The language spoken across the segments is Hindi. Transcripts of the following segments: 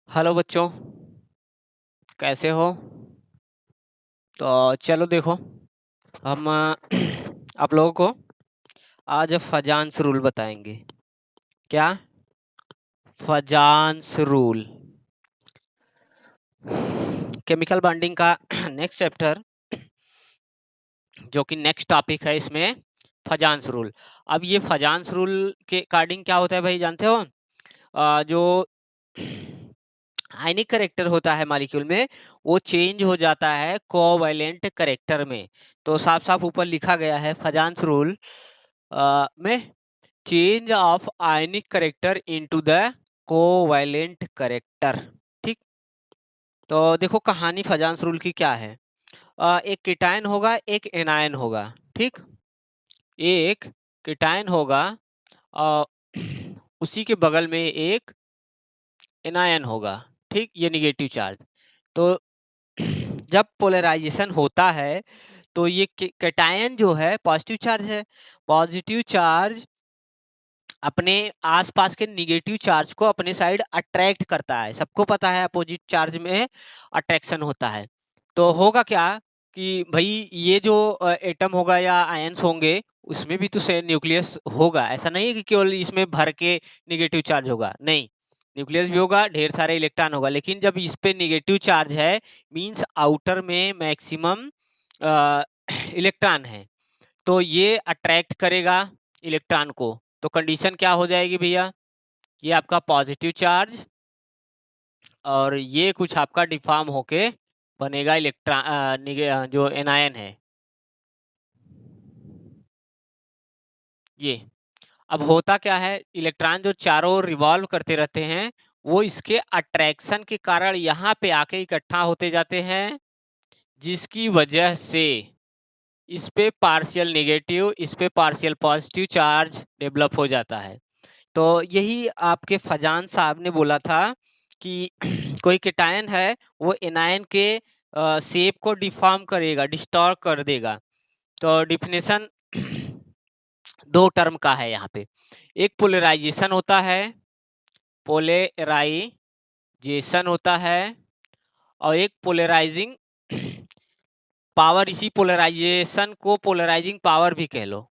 हेलो बच्चों, कैसे हो? तो चलो देखो, हम आप लोगों को आज फजांस रूल बताएंगे। क्या? फजांस रूल, केमिकल बॉन्डिंग का नेक्स्ट चैप्टर, जो कि नेक्स्ट टॉपिक है इसमें, फजांस रूल। अब ये फजांस रूल के अकॉर्डिंग क्या होता है भाई, जानते हो? जो आयनिक करेक्टर होता है मॉलिक्यूल में, वो चेंज हो जाता है कोवैलेंट करेक्टर में। तो साफ साफ ऊपर लिखा गया है फजांस रूल में, change of ionic character into the covalent character. ठीक। तो देखो कहानी फजांस रूल की क्या है। एक कीटायन होगा, एक एनायन होगा। ठीक। एक कीटायन होगा और उसी के बगल में एक एनायन होगा। ठीक, ये निगेटिव चार्ज। तो जब पोलराइजेशन होता है तो ये कैटायन जो है पॉजिटिव चार्ज है। पॉजिटिव चार्ज अपने आसपास के निगेटिव चार्ज को अपने साइड अट्रैक्ट करता है। सबको पता है अपोजिट चार्ज में अट्रैक्शन होता है। तो होगा क्या कि भाई ये जो एटम होगा या आयंस होंगे, उसमें भी तो से न्यूक्लियस होगा। ऐसा नहीं है कि केवल इसमें भर के निगेटिव चार्ज होगा, नहीं, न्यूक्लियस भी होगा, ढेर सारे इलेक्ट्रॉन होगा। लेकिन जब इस पे निगेटिव चार्ज है, मींस आउटर में मैक्सिमम इलेक्ट्रॉन है, तो ये अट्रैक्ट करेगा इलेक्ट्रॉन को। तो कंडीशन क्या हो जाएगी भैया? ये आपका पॉजिटिव चार्ज और ये कुछ आपका डिफॉर्म होके बनेगा इलेक्ट्रॉन, जो एनायन है ये। अब होता क्या है, इलेक्ट्रॉन जो चारों ओर रिवॉल्व करते रहते हैं, वो इसके अट्रैक्शन के कारण यहाँ पे आके इकट्ठा होते जाते हैं, जिसकी वजह से इस पे पार्शियल नेगेटिव, इस पे पार्शियल पॉजिटिव चार्ज डेवलप हो जाता है। तो यही आपके फजान साहब ने बोला था कि कोई केटायन है, वो एनायन के शेप को डिफॉर्म करेगा, डिस्टॉर्ट कर देगा। तो डिफिनेशन दो टर्म का है यहाँ पे। एक पोलराइजेशन होता है, पोलराइजेशन होता है, और एक पोलराइजिंग पावर। इसी पोलराइजेशन को पोलराइजिंग पावर भी कह लो,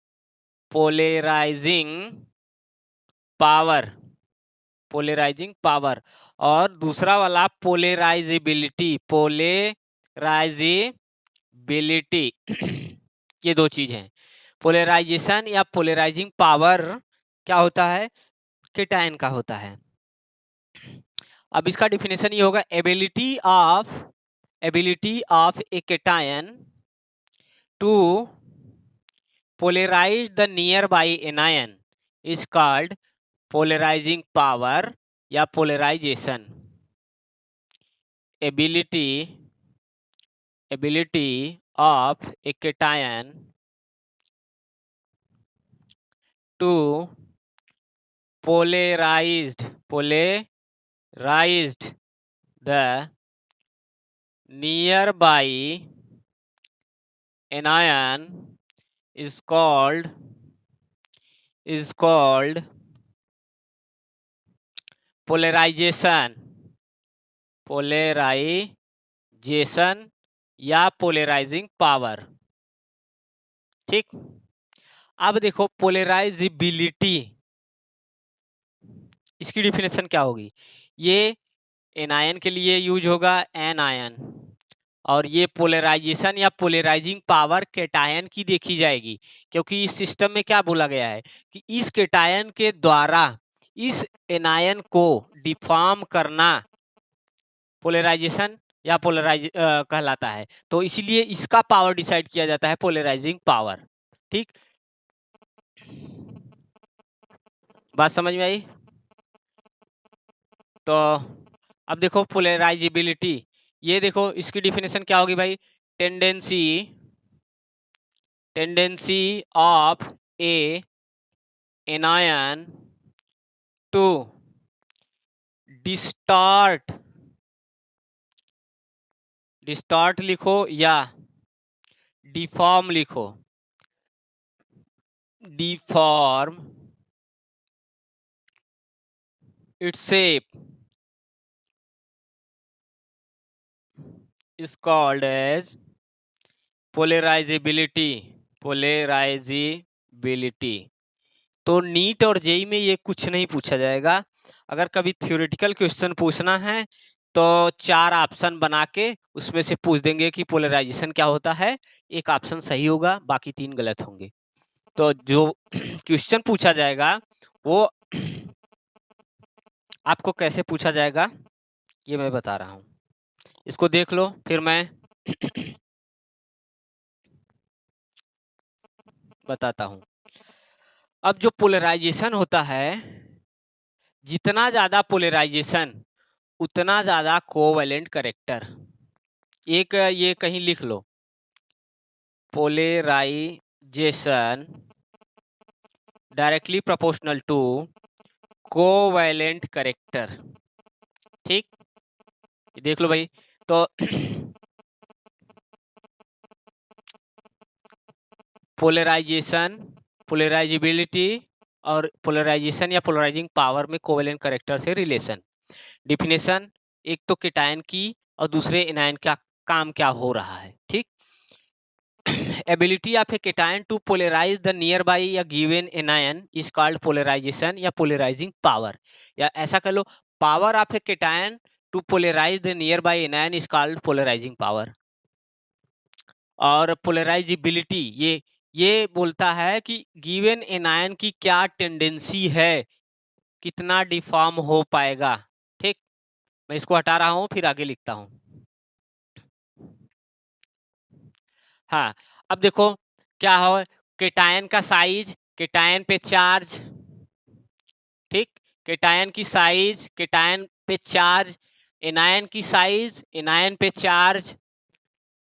पोलराइजिंग पावर, पोलराइजिंग पावर। और दूसरा वाला पोलराइजेबिलिटी, पोलराइजेबिलिटी ये दो चीज हैं। पोलराइजेशन या पोलराइजिंग पावर क्या होता है? केटायन का होता है। अब इसका डिफिनेशन ये होगा, ability of a cation to polarize the nearby anion is called polarizing power या polarization। ability of a cation to polarized the nearby anion is called polarization या पोलराइजिंग पावर। ठीक। अब देखो पोलराइजिबिलिटी, इसकी डिफिनेशन क्या होगी? ये एनायन के लिए यूज होगा, एन आयन। और ये पोलराइजेशन या पोलराइजिंग पावर केटायन की देखी जाएगी, क्योंकि इस सिस्टम में क्या बोला गया है कि इस केटायन के द्वारा इस एनायन को डिफॉर्म करना पोलराइजेशन या कहलाता है। तो इसीलिए इसका पावर डिसाइड किया जाता है, पोलराइजिंग पावर। ठीक, बात समझ में आई? तो अब देखो पोलराइजेबिलिटी, ये देखो इसकी डिफिनेशन क्या होगी भाई? Tendency of an anion to distort, distort लिखो या डिफॉर्म लिखो, deform its shape is called as polarizability. Polarizability. तो नीट और जेई में ये कुछ नहीं पूछा जाएगा। अगर कभी थ्योरेटिकल क्वेश्चन पूछना है तो 4 ऑप्शन बना के उसमें से पूछ देंगे कि पोलराइजेशन क्या होता है, एक ऑप्शन सही होगा, बाकी 3 गलत होंगे। तो जो क्वेश्चन पूछा जाएगा वो आपको कैसे पूछा जाएगा ये मैं बता रहा हूं। इसको देख लो, फिर मैं बताता हूं। अब जो पोलराइजेशन होता है, जितना ज्यादा पोलराइजेशन उतना ज्यादा कोवैलेंट करेक्टर। एक ये कहीं लिख लो, polarization directly proportional to covalent character. ठीक, देख लो भाई। तो पोलराइजेशन, पोलराइजेबिलिटी और पोलराइजेशन या पोलराइजिंग पावर में कोवैलेंट करेक्टर से रिलेशन। डिफिनेशन, एक तो केटायन की और दूसरे एनायन का काम क्या हो रहा है। ठीक, ability of a cation to polarize the nearby या given anion is called polarization या पोलराइजिंग पावर। या ऐसा कर लो, power of a cation to polarize the nearby anion is called polarizing power. और पोलराइजेबिलिटी ये बोलता है कि गिवन एनायन की क्या टेंडेंसी है, कितना डिफॉर्म हो पाएगा। ठीक, मैं इसको हटा रहा हूं, फिर आगे लिखता हूं। हाँ, अब देखो क्या हो, केटायन का साइज, केटायन पे चार्ज। ठीक, केटायन की साइज, केटायन पे चार्ज, एनायन की साइज, एनायन पे चार्ज,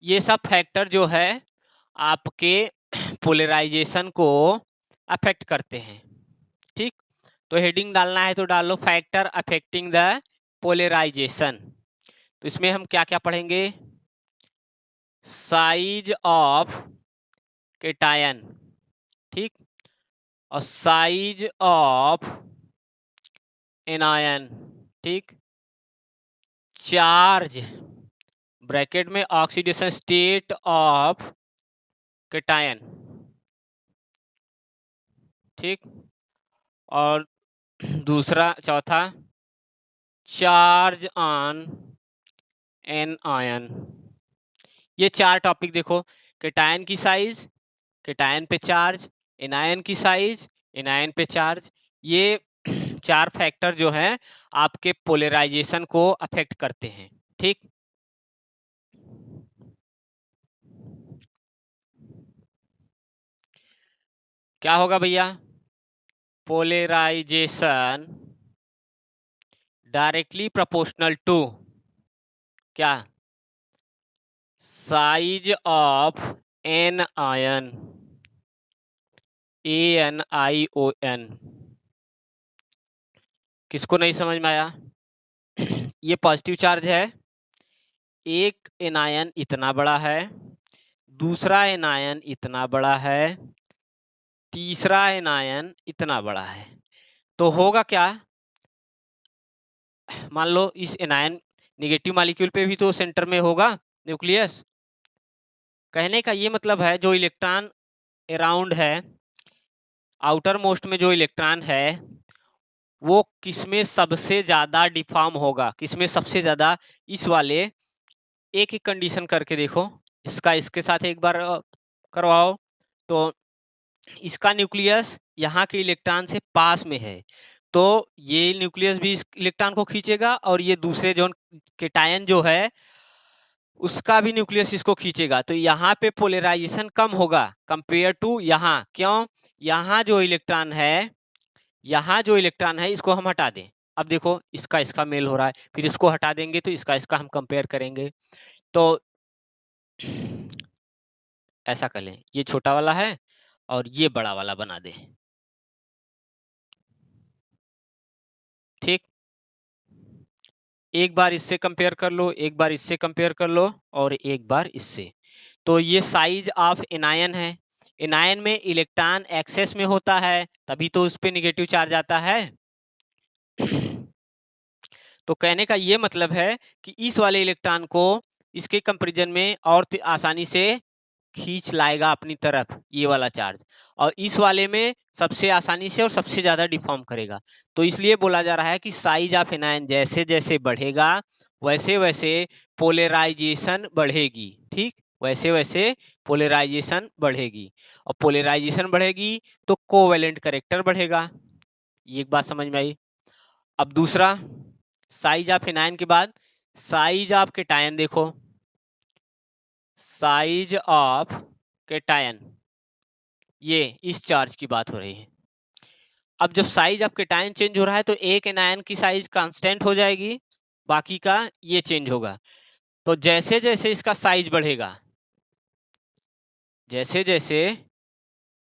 ये सब फैक्टर जो है आपके पोलराइजेशन को अफेक्ट करते हैं। ठीक, तो हेडिंग डालना है तो डालो फैक्टर अफेक्टिंग द पोलराइजेशन। तो इसमें हम क्या क्या पढ़ेंगे, साइज ऑफ केटायन, ठीक, और साइज ऑफ एनायन, ठीक, चार्ज ब्रैकेट में ऑक्सीडेशन स्टेट ऑफ केटायन, ठीक, और दूसरा चौथा चार्ज ऑन एनायन। ये 4 टॉपिक देखो, केटायन की साइज, केटायन पे चार्ज, एनायन की साइज, एनायन पे चार्ज, ये 4 फैक्टर जो हैं आपके पोलराइजेशन को अफेक्ट करते हैं। ठीक, क्या होगा भैया, पोलराइजेशन डायरेक्टली प्रोपोर्शनल टू क्या, size of an ion, ANION। किसको नहीं समझ में आया? ये पॉजिटिव चार्ज है, एक एनायन इतना बड़ा है, दूसरा एनायन इतना बड़ा है, तीसरा एनायन इतना बड़ा है। तो होगा क्या, मान लो इस एनायन नेगेटिव मॉलिक्यूल पे भी तो सेंटर में होगा न्यूक्लियस। कहने का ये मतलब है जो इलेक्ट्रॉन अराउंड है, आउटर मोस्ट में जो इलेक्ट्रॉन है वो किसमें सबसे ज्यादा डिफॉर्म होगा, किसमें सबसे ज्यादा, इस वाले, एक एक कंडीशन करके देखो, इसका इसके साथ एक बार करवाओ। तो इसका न्यूक्लियस यहाँ के इलेक्ट्रॉन से पास में है, तो ये न्यूक्लियस भी इस इलेक्ट्रॉन को खींचेगा, और ये दूसरे जो केटायन जो है उसका भी न्यूक्लियस इसको खींचेगा। तो यहाँ पे पोलराइजेशन कम होगा कंपेयर टू यहाँ। क्यों, यहाँ जो इलेक्ट्रॉन है, यहाँ जो इलेक्ट्रॉन है इसको हम हटा दें। अब देखो इसका इसका मेल हो रहा है, फिर इसको हटा देंगे तो इसका इसका हम कंपेयर करेंगे। तो ऐसा कर लें, ये छोटा वाला है और ये बड़ा वाला बना दें। ठीक, एक बार इससे कंपेयर कर लो, एक बार इससे कंपेयर कर लो, और एक बार इससे। तो ये साइज ऑफ एनायन है, एनायन में इलेक्ट्रॉन एक्सेस में होता है तभी तो उस पर निगेटिव चार्ज आता है। तो कहने का ये मतलब है कि इस वाले इलेक्ट्रॉन को इसके कंपैरिजन में और आसानी से खींच लाएगा अपनी तरफ ये वाला चार्ज, और इस वाले में सबसे आसानी से और सबसे ज्यादा डिफॉर्म करेगा। तो इसलिए बोला जा रहा है कि साइज ऑफ एनायन जैसे जैसे बढ़ेगा वैसे वैसे पोलराइजेशन बढ़ेगी। ठीक, वैसे वैसे पोलराइजेशन बढ़ेगी, और पोलराइजेशन बढ़ेगी तो कोवेलेंट कैरेक्टर बढ़ेगा। ये एक बात समझ में आई। अब दूसरा, साइज ऑफ एनायन के बाद साइज ऑफ कैटायन देखो, साइज ऑफ कैटायन, ये इस चार्ज की बात हो रही है। अब जब साइज ऑफ कैटायन चेंज हो रहा है तो एक एनायन की साइज कांस्टेंट हो जाएगी, बाकी का ये चेंज होगा। तो जैसे जैसे इसका साइज बढ़ेगा, जैसे जैसे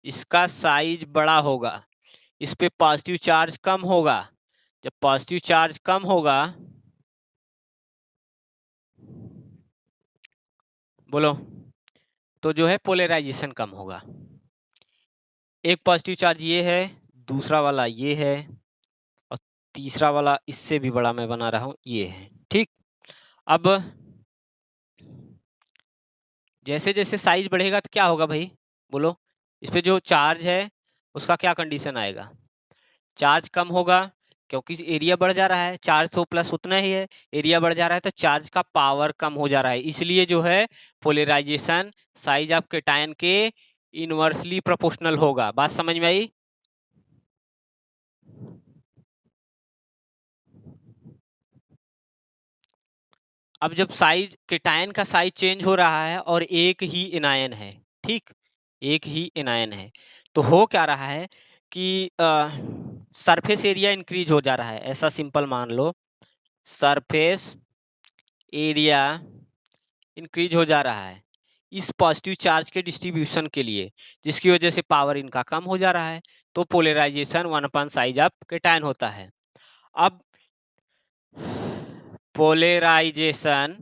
इसका साइज बड़ा होगा, इस पे पॉजिटिव चार्ज कम होगा। जब पॉजिटिव चार्ज कम होगा, बोलो, तो जो है पोलराइजेशन कम होगा। एक पॉजिटिव चार्ज ये है, दूसरा वाला ये है, और तीसरा वाला इससे भी बड़ा मैं बना रहा हूं, ये है। ठीक, अब जैसे जैसे साइज बढ़ेगा तो क्या होगा भाई, बोलो, इस पे जो चार्ज है उसका क्या कंडीशन आएगा, चार्ज कम होगा क्योंकि एरिया बढ़ जा रहा है, चार्ज तो प्लस उतना ही है, एरिया बढ़ जा रहा है तो चार्ज का पावर कम हो जा रहा है, इसलिए जो है पोलराइजेशन साइज ऑफ कैटायन के इनवर्सली प्रोपोर्शनल होगा। बात समझ में आई? अब जब साइज कैटायन का साइज चेंज हो रहा है और एक ही एनायन है, ठीक, एक ही एनायन है, तो हो क्या रहा है कि सरफेस एरिया इंक्रीज हो जा रहा है, ऐसा सिंपल मान लो, सरफेस एरिया इंक्रीज हो जा रहा है इस पॉजिटिव चार्ज के डिस्ट्रीब्यूशन के लिए, जिसकी वजह से पावर इनका कम हो जा रहा है, तो पोलराइजेशन 1 साइज ऑफ कैटायन होता है। अब polarization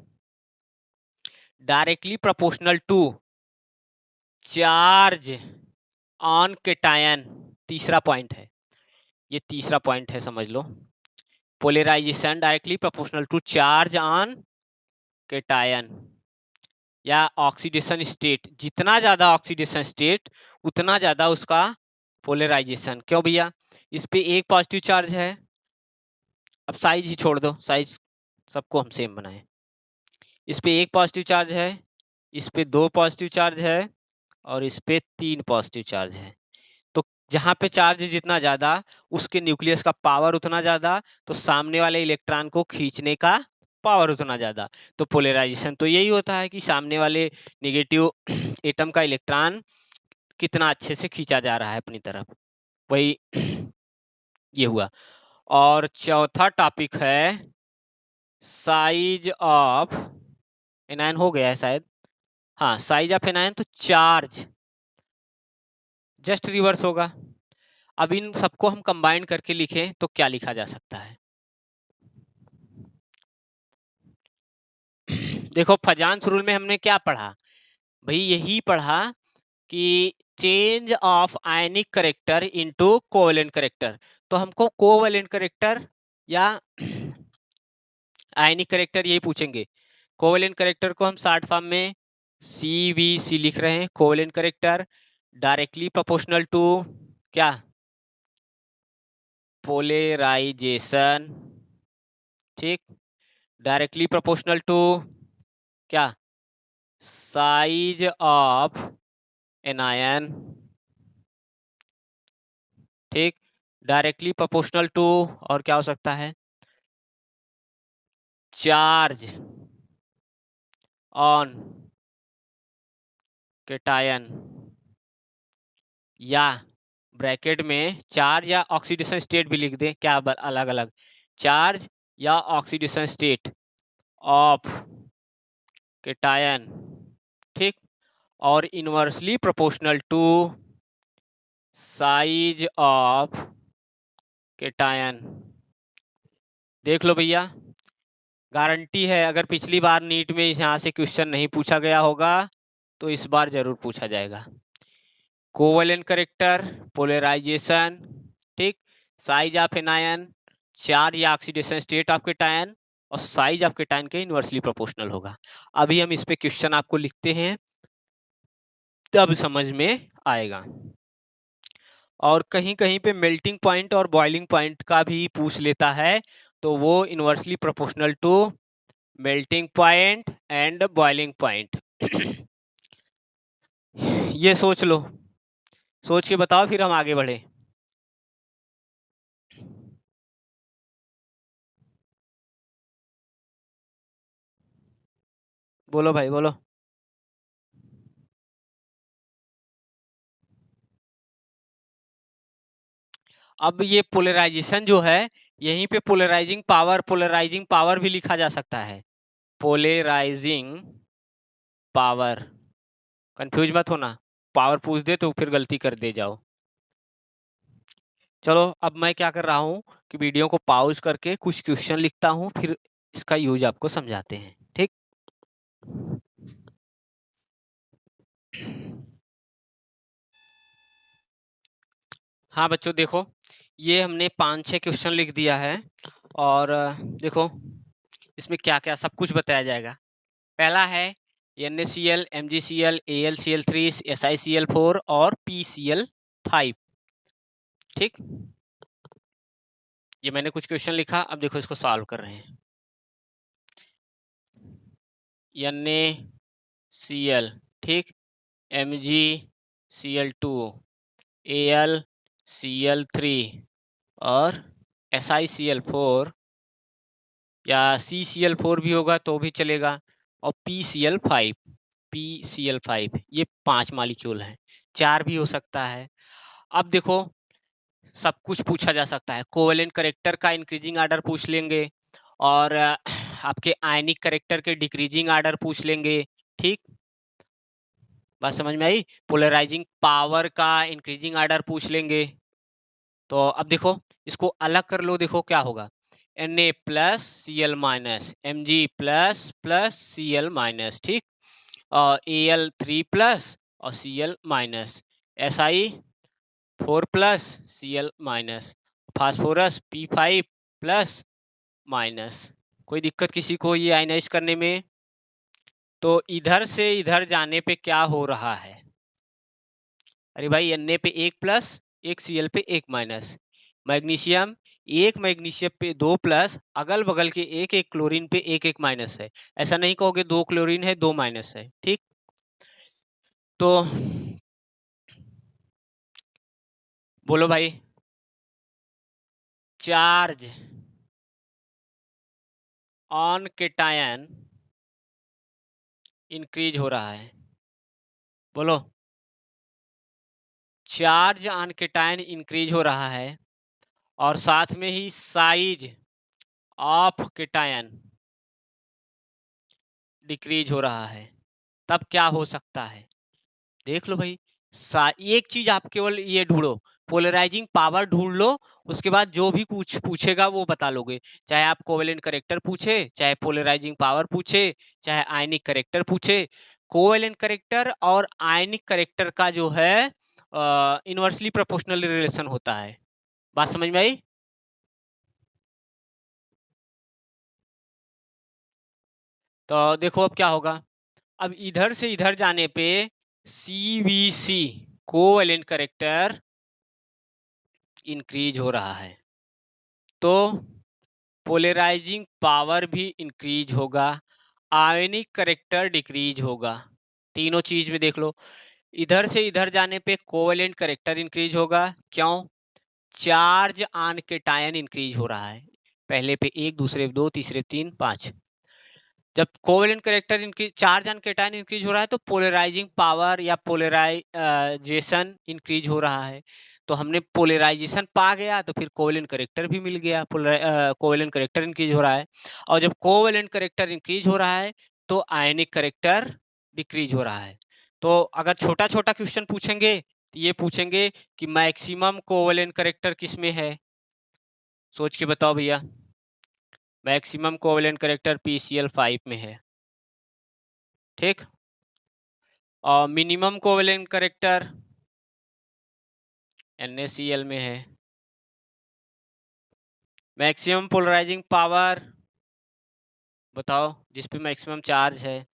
directly proportional to charge on cation, तीसरा पॉइंट है, ये तीसरा पॉइंट है, समझ लो। Polarization directly proportional to charge on cation या ऑक्सीडेशन स्टेट, जितना ज्यादा ऑक्सीडेशन स्टेट उतना ज्यादा उसका पोलराइजेशन। क्यों भैया, इस पे एक पॉजिटिव चार्ज है, अब साइज ही छोड़ दो, साइज सबको हम सेम बनाए, इस पे एक पॉजिटिव चार्ज है, इस पे 2 पॉजिटिव चार्ज है, और इस पे 3 पॉजिटिव चार्ज है। तो जहां पे चार्ज जितना ज्यादा उसके न्यूक्लियस का पावर उतना ज्यादा, तो सामने वाले इलेक्ट्रॉन को खींचने का पावर उतना ज्यादा। तो पोलराइजेशन तो यही होता है कि सामने वाले नेगेटिव एटम का इलेक्ट्रॉन कितना अच्छे से खींचा जा रहा है अपनी तरफ, वही ये हुआ। और चौथा टॉपिक है साइज ऑफ एनायन, हो गया है शायद, हाँ, साइज ऑफ एनायन, तो चार्ज जस्ट रिवर्स होगा। अब इन सबको हम कंबाइन करके लिखें तो क्या लिखा जा सकता है, देखो फजांस रूल में हमने क्या पढ़ा भाई, यही पढ़ा कि change of ionic character into covalent character. तो हमको कोवेलेंट करेक्टर या आयनिक करेक्टर यही पूछेंगे। कोवेलेंट करेक्टर को हम शॉर्ट फॉर्म में CVC लिख रहे हैं, covalent character directly proportional to क्या, पोलराइजेशन, ठीक, डायरेक्टली प्रोपोर्शनल टू क्या, साइज ऑफ एनायन, ठीक, डायरेक्टली प्रोपोर्शनल टू, और क्या हो सकता है, चार्ज ऑन कैटायन, या ब्रैकेट में चार्ज या ऑक्सीडेशन स्टेट भी लिख दें, क्या अलग अलग, चार्ज या ऑक्सीडेशन स्टेट ऑफ कैटायन, ठीक, और inversely proportional to size of cation. देख लो भैया, गारंटी है अगर पिछली बार नीट में यहाँ से क्वेश्चन नहीं पूछा गया होगा तो इस बार जरूर पूछा जाएगा। कोवेलेंट करेक्टर, पोलराइजेशन, ठीक, साइज ऑफ एनायन, चार्ज या ऑक्सीडेशन स्टेट ऑफ कैटायन, और साइज ऑफ केटायन के इनवर्सली प्रोपोर्शनल होगा। अभी हम इस पे क्वेश्चन आपको लिखते हैं, तब समझ में आएगा। और कहीं कहीं पे मेल्टिंग पॉइंट और बॉइलिंग पॉइंट का भी पूछ लेता है, तो वो inversely proportional to melting point and boiling point. ये सोच लो, सोच के बताओ फिर हम आगे बढ़े। बोलो भाई बोलो। अब ये पोलराइजेशन जो है, यहीं पे पोलराइजिंग पावर भी लिखा जा सकता है। पोलराइजिंग पावर, कंफ्यूज मत होना, पावर पूछ दे तो फिर गलती कर दे जाओ। चलो अब मैं क्या कर रहा हूँ कि वीडियो को पॉज करके कुछ क्वेश्चन लिखता हूँ, फिर इसका यूज आपको समझाते हैं, ठीक। हाँ बच्चों देखो, ये हमने 5-6 क्वेश्चन लिख दिया है, और देखो इसमें क्या क्या सब कुछ बताया जाएगा। पहला है NaCl, MgCl, AlCl3, SiCl4 और PCl5, ठीक। ये मैंने कुछ क्वेश्चन लिखा, अब देखो इसको सॉल्व कर रहे हैं। NaCl, ठीक, MgCl2, AlCl3 और SiCl4 या CCl4 भी होगा तो भी चलेगा, और PCl5 ये 5 मॉलिक्यूल हैं, 4 भी हो सकता है। अब देखो सब कुछ पूछा जा सकता है, कोवेलेंट करेक्टर का इंक्रीजिंग आर्डर पूछ लेंगे, और आपके आयनिक करेक्टर के डिक्रीजिंग आर्डर पूछ लेंगे, ठीक। बात समझ में आई। पोलराइजिंग पावर का इंक्रीजिंग आर्डर पूछ लेंगे। तो अब देखो इसको अलग कर लो, देखो क्या होगा, Na plus Cl minus, Mg plus plus Cl minus, ठीक, और Al3 प्लस और Cl minus, Si4 plus Cl minus, phosphorus P5 plus minus. कोई दिक्कत किसी को ये आयनाइज करने में? तो इधर से इधर जाने पे क्या हो रहा है? अरे भाई Na पे 1 प्लस, एक Cl पे 1 माइनस, मैग्नीशियम एक मैग्नीशियम पे 2 प्लस, अगल बगल के एक एक क्लोरीन पे एक एक माइनस है। ऐसा नहीं कहोगे 2 क्लोरीन है 2 माइनस है, ठीक। तो बोलो भाई, चार्ज ऑन केटायन इंक्रीज हो रहा है। बोलो, चार्ज ऑन केटायन इंक्रीज हो रहा है, और साथ में ही साइज ऑफ केटायन डिक्रीज हो रहा है। तब क्या हो सकता है? देख लो भाई, एक चीज आप केवल ये ढूंढो, पोलराइजिंग पावर ढूंढ लो, उसके बाद जो भी कुछ पूछेगा वो बता लोगे। चाहे आप कोवेलेंट करेक्टर पूछे, चाहे पोलराइजिंग पावर पूछे, चाहे आयनिक करेक्टर पूछे, कोवेलेंट करेक्टर और आयनिक करेक्टर का जो है इनवर्सली प्रोपोर्शनल रिलेशन होता है। बात समझ में आई? तो देखो अब क्या होगा, अब इधर से इधर जाने पे CBC कोवेलेंट करेक्टर इंक्रीज हो रहा है, तो पोलराइजिंग पावर भी इंक्रीज होगा, आयनिक करेक्टर डिक्रीज होगा। तीनों चीज में देख लो, इधर से इधर जाने पे कोवेलेंट करेक्टर इंक्रीज होगा, क्यों? चार्ज ऑन केटायन इंक्रीज हो रहा है, पहले पे 1, दूसरे पे 2, तीसरे पे 3, 5। जब covalent character increase, charge on cation increase हो रहा है, तो पोलराइजिंग पावर या पोलराइजेशन इंक्रीज हो रहा है। तो हमने पोलराइजेशन पा गया, तो फिर कोवेलेंट करेक्टर भी मिल गया, कोवेलेंट करेक्टर इंक्रीज हो रहा है। और जब कोवेलेंट करेक्टर इंक्रीज हो रहा है, तो आयनिक करेक्टर डिक्रीज हो रहा है। तो अगर छोटा छोटा क्वेश्चन पूछेंगे तो ये पूछेंगे कि मैक्सिमम कोवेलेंट करेक्टर किस में है, सोच के बताओ भैया। मैक्सिमम कोवेलेंट करेक्टर PCl5 में है, ठीक। और मिनिमम कोवेलेंट करेक्टर NaCl में है। मैक्सिमम पोलराइजिंग पावर बताओ जिस पे मैक्सिमम चार्ज है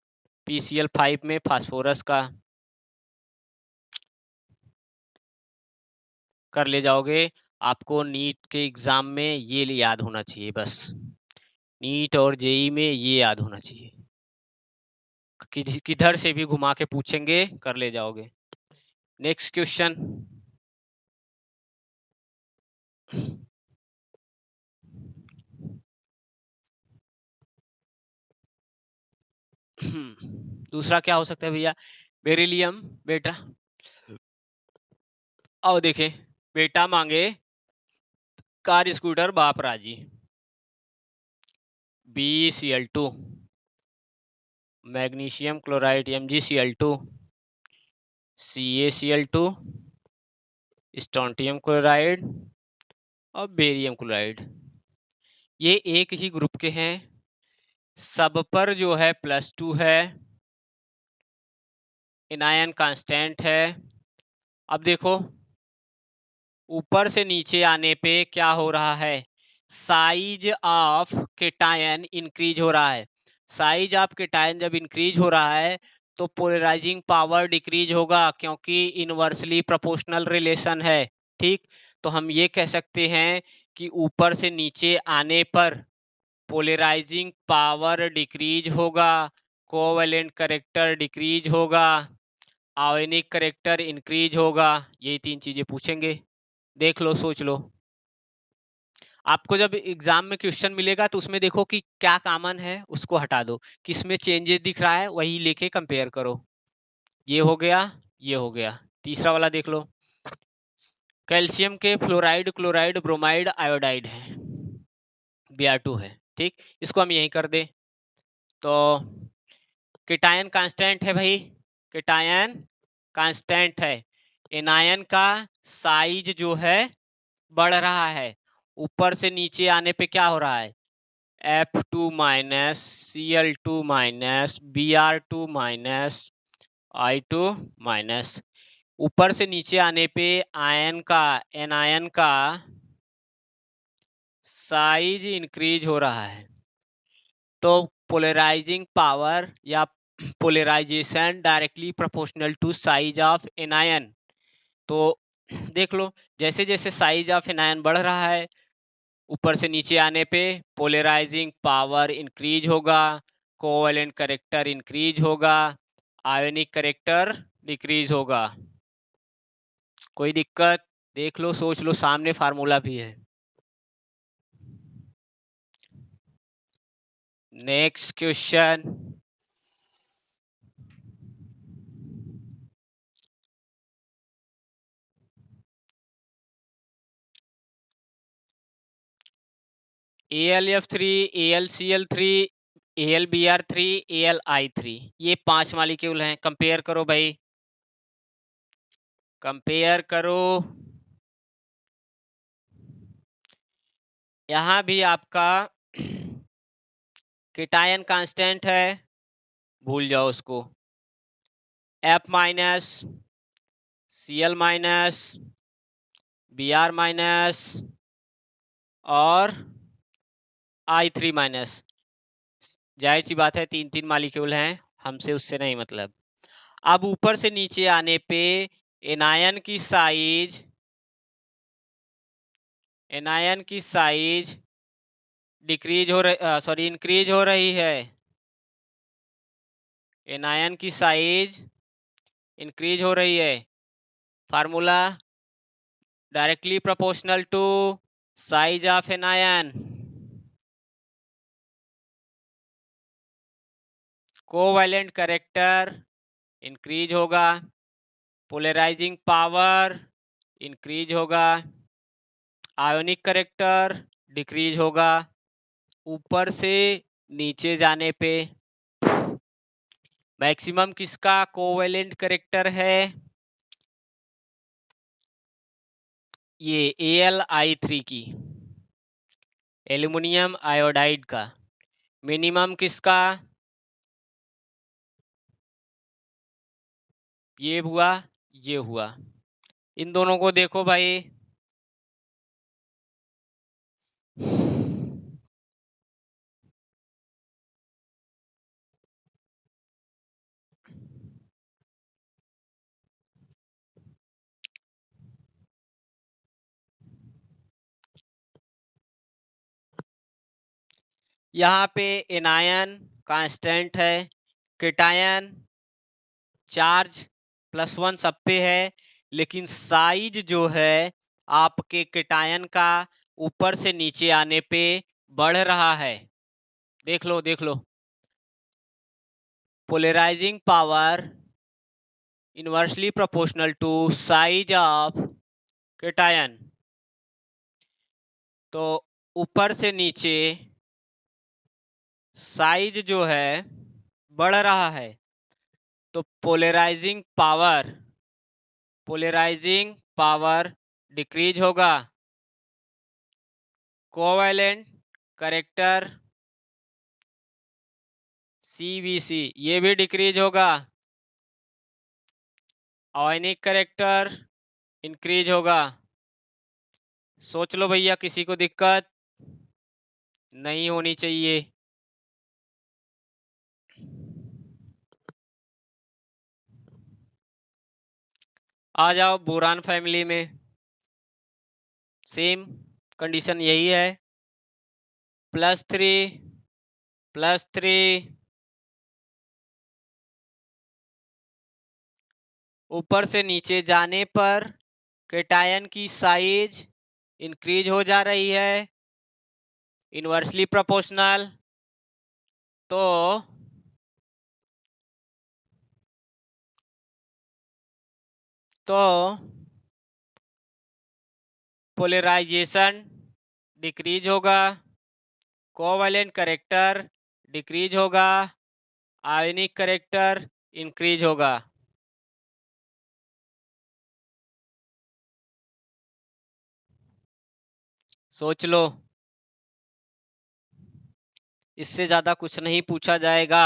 PCl5 में फास्फोरस का। कर ले जाओगे। आपको नीट के एग्जाम में ये याद होना चाहिए बस। नीट और जेई में ये याद होना चाहिए। किधर से भी घुमा के पूछेंगे, कर ले जाओगे। Next question. दूसरा क्या हो सकता है भैया? बेरिलियम बेटा। आओ देखें। बेटा मांगे कार स्कूटर बाप राजी। BeCl2, magnesium chloride MgCl2, CaCl2, strontium chloride और बेरियम क्लोराइड। ये एक ही ग्रुप के हैं, सब पर जो है +2 है, एनायन कांस्टेंट है। अब देखो ऊपर से नीचे आने पे क्या हो रहा है, साइज ऑफ केटायन इंक्रीज हो रहा है। साइज ऑफ केटायन जब इंक्रीज हो रहा है तो पोलराइजिंग पावर डिक्रीज होगा, क्योंकि इनवर्सली प्रोपोर्शनल रिलेशन है। ठीक, तो हम ये कह सकते हैं कि ऊपर से नीचे आने पर पोलराइजिंग पावर डिक्रीज होगा, कोवेलेंट करेक्टर डिक्रीज होगा, आयोनिक करेक्टर इंक्रीज होगा। यही 3 चीजें पूछेंगे, देख लो सोच लो। आपको जब एग्जाम में क्वेश्चन मिलेगा तो उसमें देखो कि क्या कॉमन है, उसको हटा दो, किसमें चेंजेस दिख रहा है वही लेके कंपेयर करो। ये हो गया, ये हो गया। तीसरा वाला देख लो। कैल्शियम के फ्लोराइड, क्लोराइड, ब्रोमाइड, आयोडाइड है, Br2 है। ठीक, इसको हम यहीं कर दे। तो केटायन कांस्टेंट है भाई, केटायन कांस्टेंट है। एनायन का साइज जो है बढ़ रहा है, ऊपर से नीचे आने पे क्या हो रहा है, F2 minus Cl2 minus Br2 minus I2 minus. ऊपर से नीचे आने पे आयन का, एनायन का साइज इंक्रीज हो रहा है, तो पोलराइजिंग पावर या polarization directly proportional to size of anion. तो देख लो जैसे जैसे साइज ऑफ एनायन बढ़ रहा है, ऊपर से नीचे आने पे पोलराइजिंग पावर इंक्रीज होगा, कोवेलेंट करेक्टर इंक्रीज होगा, आयोनिक करेक्टर डिक्रीज होगा। कोई दिक्कत? देख लो सोच लो, सामने फार्मूला भी है। Next question. AlF3, AlCl3, AlBr3, AlI3, ये 5 मॉलिक्यूल हैं। कंपेयर करो भाई, कंपेयर करो। यहां भी आपका केटायन कांस्टेंट है, भूल जाओ उसको। F minus, Cl minus, Br minus और I3 माइनस। जाहिर सी बात है 3-3 मॉलिक्यूल हैं, हमसे उससे नहीं मतलब। अब ऊपर से नीचे आने पे एनायन की साइज, एनायन की साइज डिक्रीज हो रही, सॉरी इंक्रीज हो रही है। एनायन की साइज इंक्रीज हो रही है। Formula directly proportional to size of anion. Covalent character increase होगा, पोलराइजिंग पावर इंक्रीज होगा, आयोनिक करेक्टर डिक्रीज होगा। ऊपर से नीचे जाने पे मैक्सिमम किसका कोवैलेंट करेक्टर है, ये AlI3 की, एल्युमिनियम आयोडाइड का। मिनिमम किसका, ये हुआ, ये हुआ। इन दोनों को देखो भाई, यहाँ पे एनायन कांस्टेंट है, केटायन चार्ज +1 सब पे है, लेकिन साइज जो है आपके केटायन का ऊपर से नीचे आने पे बढ़ रहा है। देख लो देख लो, polarizing power inversely proportional to size of cation. तो ऊपर से नीचे साइज जो है बढ़ रहा है, तो पोलराइजिंग पावर डिक्रीज होगा, कोवैलेंट कैरेक्टर CVC ये भी डिक्रीज होगा, आयनिक कैरेक्टर इंक्रीज होगा। सोच लो भैया, किसी को दिक्कत नहीं होनी चाहिए। आ जाओ बोरान फैमिली में, सेम कंडीशन यही है, +3 ऊपर से नीचे जाने पर केटायन की साइज इंक्रीज हो जा रही है, इनवर्सली प्रोपोर्शनल। तो पोलराइजेशन डिक्रीज होगा, कोवैलेंट कैरेक्टर डिक्रीज होगा, आयनिक कैरेक्टर इंक्रीज होगा। सोच लो, इससे ज्यादा कुछ नहीं पूछा जाएगा।